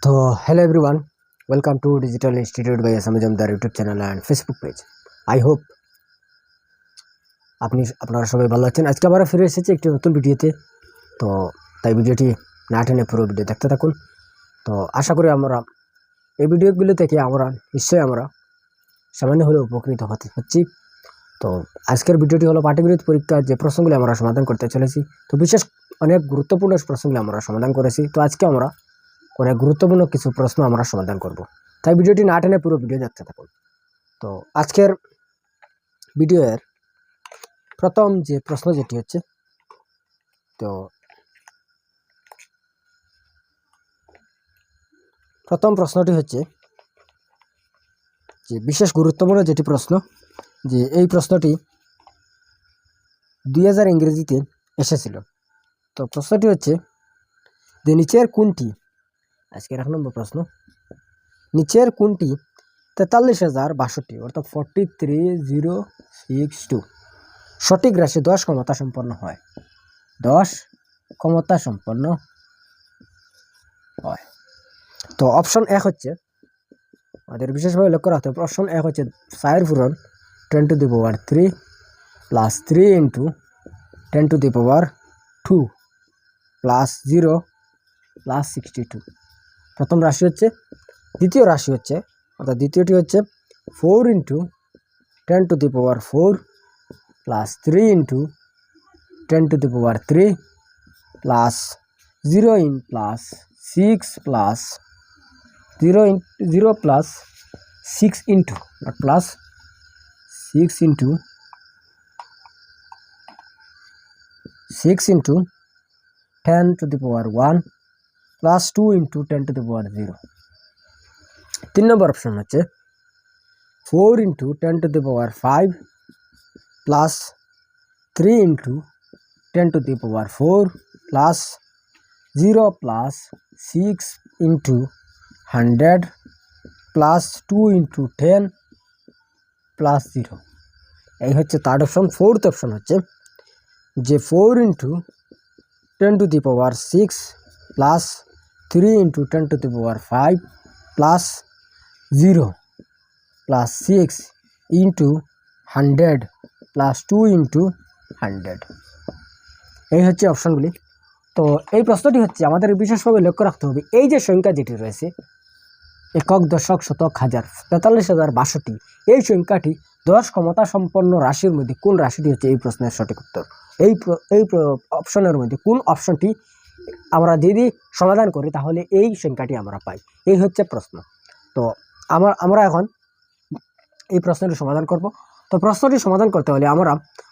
तो hello everyone, welcome to digital institute by S Jamdar YouTube channel and Facebook page. I hope আপনারা সবাই ভালো আছেন। আজকে আবার ফিরে এসেছি একটি নতুন ভিডিওতে। তো তাই ভিডিওটি না টেনে পুরো ভিডিও দেখতে থাকুন। তো আশা করি আমরা এই ভিডিওগুলো থেকে নিশ্চয়ই আমরা সামান্য হলেও উপকৃত হচ্ছি। তো আজকের ভিডিওটি হলো পাটিগণিত পরীক্ষার যে প্রশ্নগুলি আমরা সমাধান করতে চলেছি। তো বিশেষ অনেক গুরুত্বপূর্ণ প্রশ্নগুলি আমরা সমাধান করেছি। তো আজকে আমরা অনেক গুরুত্বপূর্ণ কিছু প্রশ্ন আমরা সমাধান করব, তাই ভিডিওটি না টেনে পুরো ভিডিও দেখতে থাকুন। তো আজকের ভিডিওর প্রথম যে প্রশ্ন যেটি হচ্ছে, তো প্রথম প্রশ্নটি হচ্ছে যে বিশেষ গুরুত্বপূর্ণ যেটি প্রশ্ন, যে এই প্রশ্নটি 2000 ইংরেজিতে এসেছিল। তো প্রশ্নটি হচ্ছে যে নিচের কোনটি, আজকের 1 নম্বর প্রশ্ন, নিচের কোনটি 43,062 অর্থাৎ 43062 সঠিক রাশি 10 ক্ষমতা সম্পন্ন হয়? 10 ক্ষমতা সম্পন্ন হয়। তো অপশন 1 হচ্ছে, আমাদের বিশেষভাবে লক্ষ্য রাখতে হবে, অপশন 1 হচ্ছে 4 পূরণ 10 to the power 3 plus 3 into 10 to the power 2 plus 0 plus 62। প্রথম রাশি হচ্ছে, দ্বিতীয় রাশি হচ্ছে, অর্থাৎ দ্বিতীয়টি হচ্ছে 4 into 10 to the power 4 plus 3 into 10 to the power 3 plus 0 in plus 6 plus 0 plus 6 into not plus 6 into 10 to the power 1 plus 2 into 10 to the power 0। 3 number option হচ্ছে 4 into 10 to the power 5 plus 3 into 10 to the power 4 plus 0 plus 6 into 100 plus 2 into 10 plus 0। এই হচ্ছে third option. Fourth option হচ্ছে যে 4 into 10 to the power 6 plus 3 into 10 to the power 5 plus 0 plus 6 into 100 plus 2 into 100। এই হচ্ছে অপশনগুলি। তো এই প্রশ্নটি হচ্ছে, আমাদের বিশেষভাবে লক্ষ্য রাখতে হবে এই যে সংখ্যা যেটি রয়েছে একক, দশক, শতক, হাজার, 43,062, এই সংখ্যাটি 10 ক্ষমতা সম্পন্ন রাশির মধ্যে কোন রাশিটি হচ্ছে এই প্রশ্নের সঠিক উত্তর? এই অপশনের মধ্যে কোন অপশনটি আমরা যদি সমাধান করি তাহলে এই সংখ্যাটি আমরা পাই? এই হচ্ছে প্রশ্ন। তো আমরা এখন এই প্রশ্নটি সমাধান করব। তো প্রশ্নটি সমাধান করতে হলে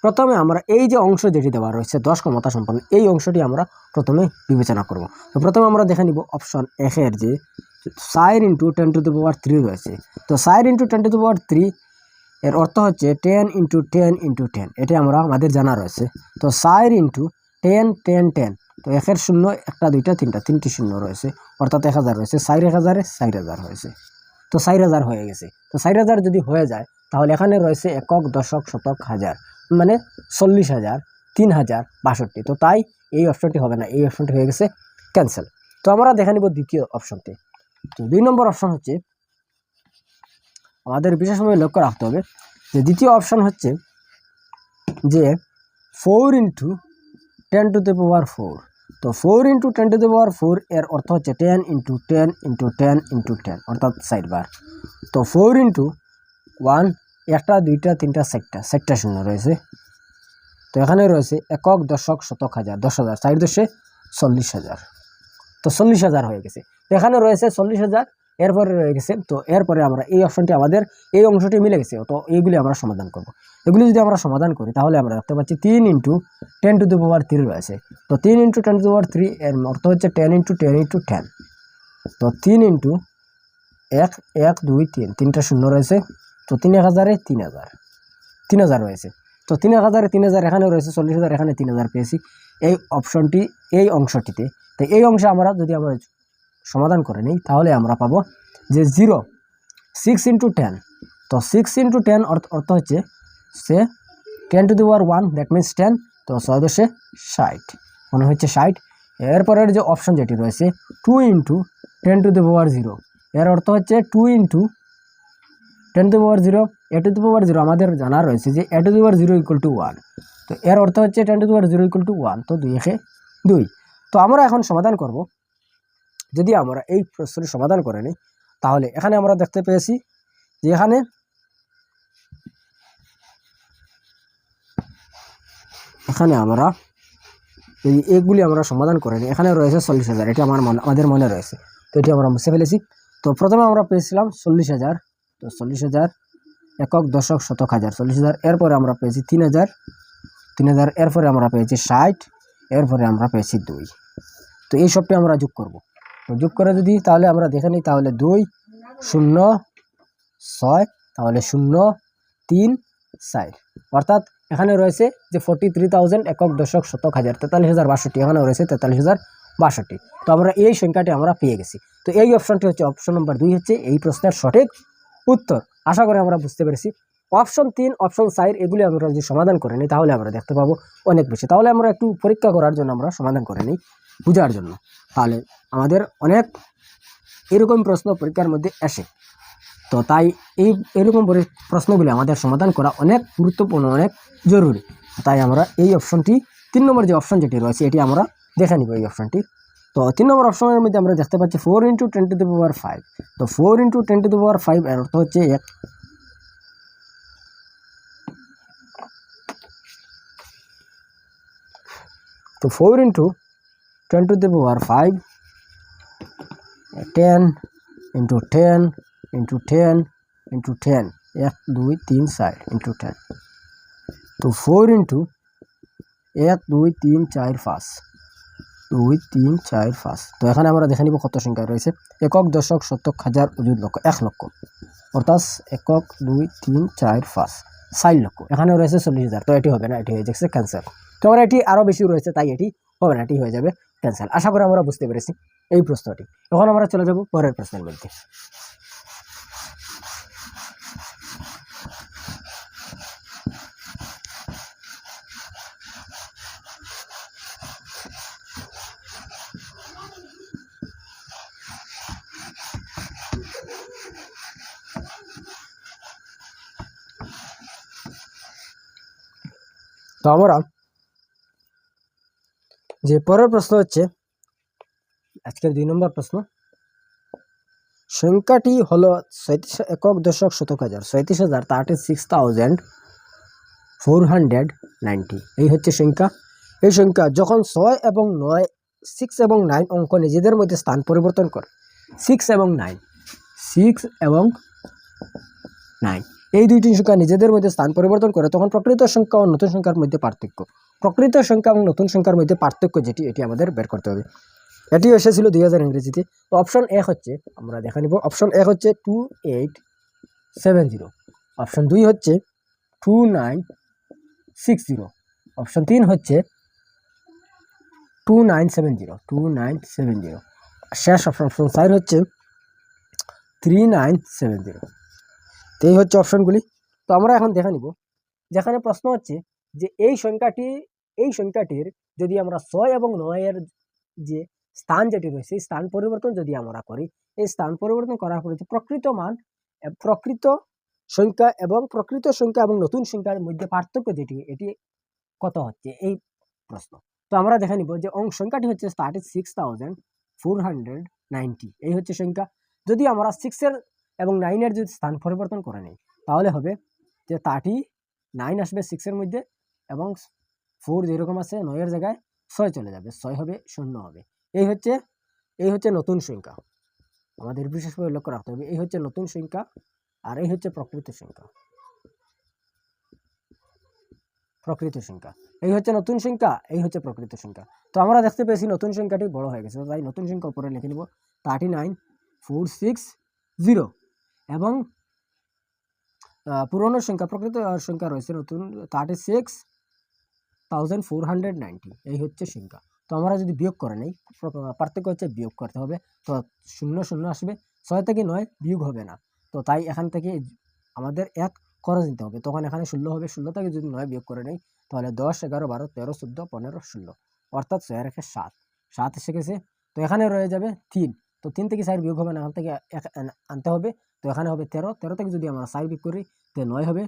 প্রথমে আমরা এই যে অংশ যেটি দেওয়া রয়েছে 10 ক্ষমতা সম্পন্ন, এই অংশটি আমরা প্রথমে বিবেচনা করব। তো প্রথমে আমরা দেখে নিব অপশন 1 এর যে 4 ইন্টু 10 টু দি পাওয়ার 3 রয়েছে। তো 4 ইন্টু 10 টু দি পাওয়ার 3 এর অর্থ হচ্ছে 10 ইন্টু 10 ইন্টু 10, এটা আমাদের জানা রয়েছে। তো 4 ইন্টু 10 10 10, তো 1 শূন্য, 1 2 3 তিনটি শূন্য রয়েছে, অর্থাৎ 1000 রয়েছে। 4,000 4,000 হয়েছে, তো 4,000 হয়ে গেছে। তো 4,000 যদি হয়ে যায় তাহলে এখানে রয়েছে একক, দশক, শতক, হাজার, মানে 40,000 3,062। তো তাই এই অপশনটি হবে না, এই অপশনটি হয়ে গেছে ক্যান্সেল। তো আমরা দেখে নিব দ্বিতীয় অপশনটি। তো 2 নম্বর অপশন হচ্ছে, আমাদের বিশেষভাবে লক্ষ্য রাখতে হবে যে দ্বিতীয় অপশন হচ্ছে যে 4 ইন্টু 10 টু দি পাওয়ার 4। তো 4 ইন্টু 10 টু দি পাওয়ার 4 এর অর্থ হচ্ছে 10 ইন্টু 10 ইন্টু 10 ইন্টু 10, অর্থাৎ 4 বার। তো 4 ইন্টু 1, 1 2 3 4টা শূন্য রয়েছে। তো এখানে রয়েছে একক, দশক, শতক, হাজার, 10,000, 4 10 40,000। তো 40,000 হয়ে গেছে। তো এখানে রয়েছে 40,000, এরপরে রয়ে গেছে। তো এরপরে আমরা এই অপশনটি, আমাদের এই অংশটি মিলে গেছে। তো এইগুলি আমরা সমাধান করব। এগুলি যদি আমরা সমাধান করি তাহলে আমরা দেখতে পাচ্ছি 3 ইন্টু 10 টু দি পাওয়ার 3 রয়েছে। তো 3 ইন্টু 10 টু দি পাওয়ার 3 এর অর্থ হচ্ছে 10 ইন্টু 10 ইন্টু 10। তো 3 ইন্টু 1 1 2 3, তিনটা শূন্য রয়েছে। তো 3,000 3,000 রয়েছে। তো 3,000 3,000 এখানে রয়েছে 40,000, এখানে 3,000 পেয়েছি এই অপশনটি, এই অংশটিতে। তো এই অংশে আমরা যদি সমাধান করে নিই তাহলে আমরা পাবো যে 0 6 ইন্টু 10। তো 6 ইন্টু 10 অর্থ হচ্ছে 10 to the power 1, that means 10। তো 6 10 60, মনে হচ্ছে 60। এরপরের যে অপশন যেটি রয়েছে 2 ইন্টু 10 টু দি পাওয়ার 0, এর অর্থ হচ্ছে 2 into 10 to the power 0, a to the power 0 আমাদের জানা রয়েছে যে a to the power 0 equal to 1, তো এর অর্থ হচ্ছে 10 to the power 0 equal to 1, তো 2 একে 2। তো আমরা এখন সমাধান করব। যদি আমরা এই প্রশ্নটি সমাধান করে নিই তাহলে এখানে আমরা দেখতে পেয়েছি যে এখানে আমরা এগুলি আমরা সমাধান করে নিই। এখানে রয়েছে 40,000, এটি আমাদের মনে রয়েছে, তো এটি আমরা মুছে ফেলেছি। তো প্রথমে আমরা পেয়েছিলাম 40,000, তো 40,000 একক দশক শতক হাজার 40,000, এরপরে আমরা পেয়েছি 3,000, এরপরে আমরা পেয়েছি 60, এরপরে আমরা পেয়েছি 2। তো এই সবটি আমরা যোগ করব। তো যোগ করে যদি তাহলে আমরা দেখে নিই, তাহলে 2 0 6, তাহলে 0 3 4, অর্থাৎ এখানে রয়েছে যে 43,000 একক দশক শতক হাজার 43,062, এখানে রয়েছে 43,062। তো আমরা এই সংখ্যাটি আমরা পেয়ে গেছি। তো এই অপশনটি হচ্ছে অপশন নম্বর 2 হচ্ছে এই প্রশ্নের সঠিক উত্তর। আশা করি আমরা বুঝতে পেরেছি। অপশন 3, অপশন 4 এগুলি আমরা যদি সমাধান করে নিই তাহলে আমরা দেখতে পাবো অনেক বেশি। তাহলে আমরা একটু পরীক্ষা করার জন্য আমরা সমাধান করে নিই, বোঝার জন্য। তাহলে আমাদের অনেক এরকম প্রশ্ন পরীক্ষার মধ্যে আসে, তো তাই এরকম প্রশ্নগুলি আমাদের সমাধান করা অনেক গুরুত্বপূর্ণ, অনেক জরুরি। তাই আমরা এই অপশনটি 3 নম্বর যে অপশন যেটি রয়েছে এটি আমরা দেখে নিব এই অপশনটি। তো 3 নম্বর অপশনের মধ্যে আমরা দেখতে পাচ্ছি 4 × 10 টু দি পাওয়ার 5, তো 4 × 10 টু দি পাওয়ার 5 এর অর্থ হচ্ছে তো 4 × 10 টু দি পাওয়ার 5, 10 × 10 × 10 × 10, 1 2 3 4 × 10, তো 4 × 1 2 3 4 5, 2 3 4 5। তো এখানে আমরা দেখে নিব কত সংখ্যা রয়েছে। একক দশক শতক হাজার অযুত লক্ষ 1 লক্ষ, অর্থাৎ একক 2 3 4 5 4 লক্ষ। এখানে রয়েছে 40,000, তো এটি হবে না, এটি হয়ে যাচ্ছে ক্যান্সেল। তো আমরা এটি আরও বেশি রয়েছে তাই এটি হবে না, এটি হয়ে যাবে ক্যান্সেল। আশা করি আমরা বুঝতে পেরেছি এই প্রশ্নটি। এখন আমরা চলে যাব পরের প্রশ্নের মধ্যে। তো আমরা যে পরের প্রশ্ন হচ্ছে আজকের 2 নম্বর প্রশ্ন। সংখ্যাটি হলো 37 একক দশক শতক হাজার 37,36,490, এই হচ্ছে সংখ্যা। এই সংখ্যা যখন 6 এবং 9 6 এবং 9 অঙ্ক নিজেদের মধ্যে স্থান পরিবর্তন করে, 6 এবং 9 এই দুইটি সংখ্যা নিজেদের মধ্যে স্থান পরিবর্তন করে, তখন প্রকৃত সংখ্যা ও নতুন সংখ্যার মধ্যে পার্থক্য, প্রকৃত সংখ্যা এবং নতুন সংখ্যার মধ্যে পার্থক্য যেটি এটি আমাদের বের করতে হবে। এটি এসেছিল 2000 ইংরেজিতে। তো অপশন 1 হচ্ছে, আমরা দেখে নিব, অপশন 1 হচ্ছে 2870, অপশন 2 হচ্ছে 2960, অপশন 3 হচ্ছে 2970, শেষ অপশন 4 হচ্ছে 3970। তো এই হচ্ছে অপশনগুলি। তো আমরা এখন দেখে নিব, যেখানে প্রশ্ন হচ্ছে যে এই সংখ্যাটির যদি আমরা 6 এবং 9 এর যে স্থান যেটি রয়েছে স্থান পরিবর্তন যদি আমরা করি, এই স্থান পরিবর্তন করার পরে প্রকৃত মান, প্রকৃত সংখ্যা এবং নতুন সংখ্যার মধ্যে পার্থক্য যেটি এটি কত হচ্ছে এই প্রশ্ন। তো আমরা দেখে নিব যে সংখ্যাটি হচ্ছে 36,490, এই হচ্ছে সংখ্যা। যদি আমরা 6 এর এবং 9 এর যদি স্থান পরিবর্তন করে নিই তাহলে হবে যে 39 আসবে 6 এর মধ্যে, এবং 4 যেরকম আছে 9 এর জায়গায় 6 চলে যাবে, 6 হবে 0 হবে। এই হচ্ছে নতুন সংখ্যা, আমাদের বিশেষভাবে লক্ষ্য রাখতে হবে। এই হচ্ছে নতুন সংখ্যা আর এই হচ্ছে প্রকৃত সংখ্যা, এই হচ্ছে নতুন সংখ্যা, এই হচ্ছে প্রকৃত সংখ্যা। তো আমরা দেখতে পেয়েছি নতুন সংখ্যাটি বড় হয়ে গেছে, তাই নতুন সংখ্যা উপরে লিখে নিব 39460, এবং পুরনো সংখ্যা প্রকৃত সংখ্যা রয়েছে নতুন 36,490, এই হচ্ছে সংখ্যা। তো আমরা যদি বিয়োগ করে নেই, পার্থক্য হচ্ছে বিয়োগ করতে হবে, তো 0 0 আসবে, 6 থেকে 9 বিয়োগ হবে না, তো তাই এখান থেকে আমাদের 1 খরচ নিতে হবে, তখন এখানে 16 হবে। 16 থেকে যদি 9 বিয়োগ করে নেই তাহলে 10 11 12 13 14 15 16, অর্থাৎ 6 রেখে 7 এসে গেছে। তো এখানে রয়ে যাবে 3, তো 3 থেকে 4 বিয়োগ হবে না, এখান থেকে আনতে হবে। তো এখানে হবে 13, 13 থেকে যদি আমরা 4 বিয়োগ করি তো 9 হবে,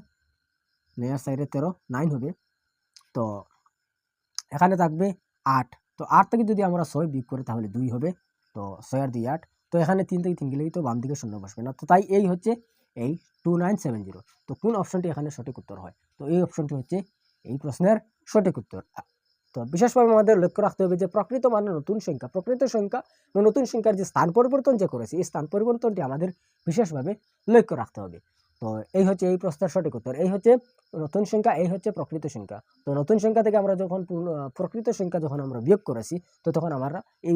9 আর 4 13, 9 হবে। তো এখানে থাকবে 8, তো 8 থেকে যদি আমরা 6 বিয়োগ করি তাহলে 2 হবে। তো 6 আর 2 8, তো এখানে 3 থেকে 3 গেলেই তো বাম দিকে শূন্য বসবে না। তো তাই এই হচ্ছে এই 2970। তো কোন অপশনটি এখানে সঠিক উত্তর হয়? তো এই অপশনটি হচ্ছে এই প্রশ্নের সঠিক উত্তর। তো বিশেষভাবে আমাদের লক্ষ্য রাখতে হবে যে প্রকৃত মানে নতুন সংখ্যা, প্রকৃত সংখ্যা নতুন সংখ্যার যে স্থান পরিবর্তন যে করেছে এই স্থান পরিবর্তনটি আমাদের বিশেষভাবে লক্ষ্য রাখতে হবে। তো এই হচ্ছে এই প্রশ্নের সঠিক উত্তর। এই হচ্ছে নতুন সংখ্যা, এই হচ্ছে প্রকৃত সংখ্যা। তো নতুন সংখ্যা থেকে আমরা যখন প্রকৃত সংখ্যা যখন আমরা বিয়োগ করেছি তো তখন আমরা এই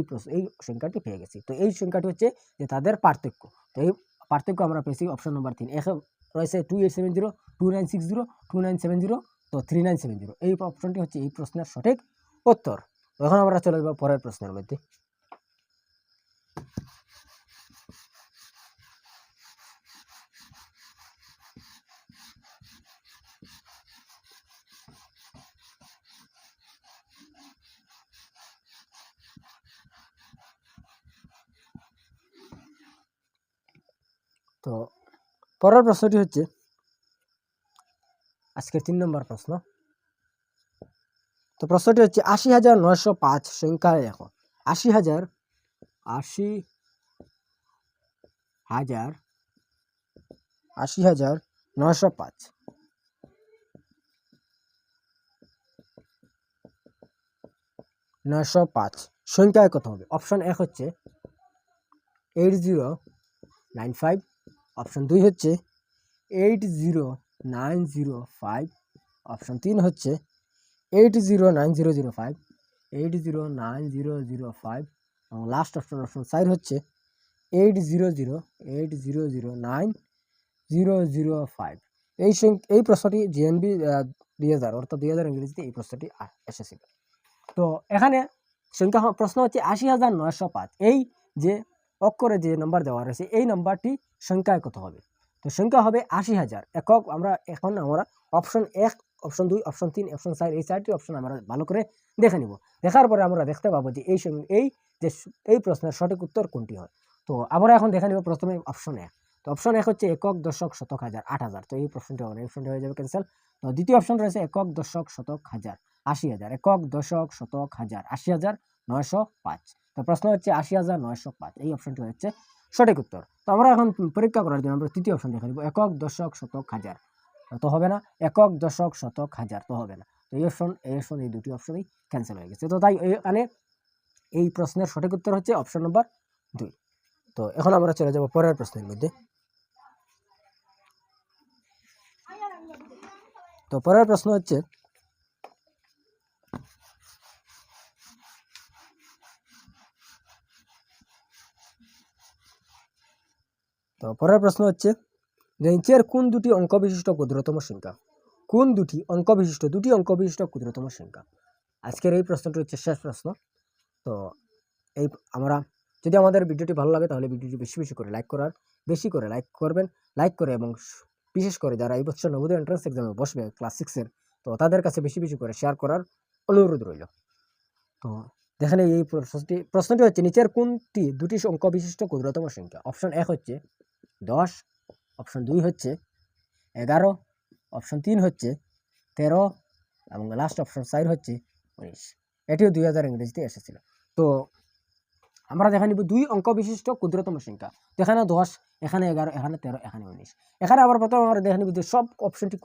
সংখ্যাটি পেয়ে গেছি। তো এই সংখ্যাটি হচ্ছে যে তাদের পার্থক্য। তো এই পার্থক্য আমরা পেয়েছি অপশন নম্বর 3। এখানে রয়েছে 2870, 2960, 2970, তো 3970। এই অপশনটি হচ্ছে এই প্রশ্নের সঠিক উত্তর। এখন আমরা চলে যাব পরের প্রশ্নের মধ্যে। তো পরের প্রশ্নটি হচ্ছে আজকের 3 নম্বর প্রশ্ন। তো প্রশ্নটি হচ্ছে 80,905 সংখ্যা লেখো। 80,905 905 সংখ্যায় কত হবে? অপশন 1 হচ্ছে 8095, অপশন 2 হচ্ছে 80905, অপশন 3 হচ্ছে 809005, 809005 এবং লাস্ট অপশন 4 হচ্ছে 8008009005। এই প্রশ্নটি জিএনবি 2000 অর্থাৎ 2000 ইংরেজিতে এই প্রশ্নটি এসেছিল। তো এখানে সংখ্যা প্রশ্ন হচ্ছে 80,905, এই যে অক্ষরে যে নাম্বার দেওয়া রয়েছে এই নাম্বারটি সংখ্যায় কত হবে? তো সংখ্যা হবে 80,000 একক। আমরা অপশন 1, অপশন 2, অপশন 3, অপশন 4 এই 4টি অপশন আমরা ভালো করে দেখে নিব। দেখার পরে আমরা দেখতে পাবো যে এই প্রশ্নের সঠিক উত্তর কোনটি হয়। তো আমরা এখন দেখে নিব প্রথমে অপশন 1। তো অপশন 1 হচ্ছে একক, দশক, শতক, হাজার, 8,000। তো এই প্রশ্নটি হয়ে যাবে ক্যান্সেল। তো দ্বিতীয় অপশন রয়েছে একক, দশক, শতক, হাজার, 80,000। একক, দশক, শতক, হাজার, 80,905। তো প্রশ্ন হচ্ছে 80,905, এই অপশনটি হচ্ছে সঠিক উত্তর। তো আমরা এখন পরীক্ষা করার জন্য আমরা তৃতীয় অপশন দেখে নিব, একক, দশক, শতক, হাজার। তো হবে না, একক, দশক, শতক, হাজার, তো হবে না। তো এই অপশন এই দুটি অপশনই ক্যান্সেল হয়ে গেছে। তো তাই এখানে এই প্রশ্নের সঠিক উত্তর হচ্ছে অপশন নম্বর 2। তো এখন আমরা চলে যাব পরের প্রশ্নের মধ্যে। তো পরের প্রশ্ন হচ্ছে যে নিচের কোন দুটি অঙ্ক বিশিষ্ট ক্ষুদ্রতম সংখ্যা? কোন দুটি অঙ্ক বিশিষ্ট ক্ষুদ্রতম সংখ্যা? আজকের এই প্রশ্নটি হচ্ছে শেষ প্রশ্ন। তো এই আমরা যদি আমাদের ভিডিওটি ভালো লাগে তাহলে ভিডিওটি বেশি করে লাইক করবেন। লাইক করে এবং বিশেষ করে যারা এই বছর নবোদয় এন্ট্রান্স এক্সামে বসবে ক্লাস 6-এর, তো তাদের কাছে বেশি করে শেয়ার করার অনুরোধ রইল। তো দেখেন এই প্রশ্নটি হচ্ছে নিচের কোনটি দুটি অঙ্ক বিশিষ্ট ক্ষুদ্রতম সংখ্যা? অপশন 1 হচ্ছে 10, অপশন 2 হচ্ছে 11, অপশন 3 হচ্ছে 13 এবং লাস্ট অপশন 4 হচ্ছে 19। এটিও 2000 ইংরেজিতে এসেছিল। তো আমরা দেখে নিব দুই অঙ্ক বিশিষ্ট ক্ষুদ্রতম সংখ্যা। এখানে 10, এখানে 11, এখানে 13, এখানে 19। এখানে আবার প্রথমে আমরা দেখে নিব যে সব অপশনটি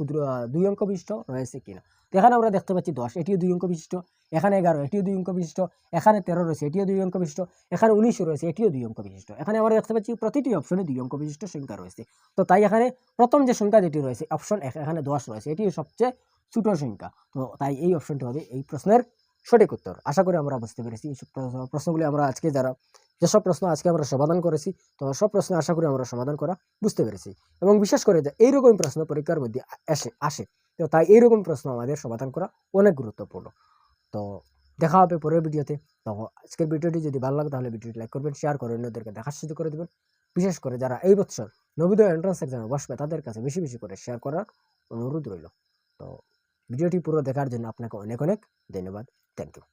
দুই অঙ্ক বিশিষ্ট রয়েছে কিনা। তো এখানে আমরা দেখতে পাচ্ছি 10, এটিও 2 অঙ্ক বিশিষ্ট, এখানে 11, এটিও 2 অঙ্ক বিশিষ্ট, এখানে 13 রয়েছে, এটিও 2 অঙ্ক বিশিষ্ট, এখানে 19 রয়েছে, এটিও 2 অঙ্ক বিশিষ্ট। এখানে আমরা দেখতে পাচ্ছি প্রতিটি অপশনে 2 অঙ্ক বিশিষ্ট সংখ্যা রয়েছে। তো তাই এখানে প্রথম যে সংখ্যা যেটি রয়েছে অপশন 1, এখানে 10 রয়েছে, এটি সবচেয়ে ছোট সংখ্যা। তো তাই এই অপশনটি হবে এই প্রশ্নের সঠিক উত্তর। আশা করি আমরা বুঝতে পেরেছি। এই প্রশ্নগুলি আমরা আজকে যেসব প্রশ্ন আজকে আমরা সমাধান করেছি, তো সব প্রশ্ন আশা করি আমরা সমাধান করা বুঝতে পেরেছি। এবং বিশেষ করে যে এইরকম প্রশ্ন পরীক্ষার মধ্যে আসে, তো তাই এইরকম প্রশ্ন আমাদের সমাধান করা অনেক গুরুত্বপূর্ণ। তো দেখা হবে পরের ভিডিওতে। তো আজকের ভিডিওটি যদি ভালো লাগে তাহলে ভিডিওটি লাইক করবেন, শেয়ার করে অন্যদেরকে দেখার সুযোগ করে দেবেন। বিশেষ করে যারা এই বছর নবোদয় এন্ট্রান্স এক্সামে বসবে তাদের কাছে বেশি করে শেয়ার করার অনুরোধ রইল। তো ভিডিওটি পুরো দেখার জন্য আপনাকে অনেক ধন্যবাদ। Thank you.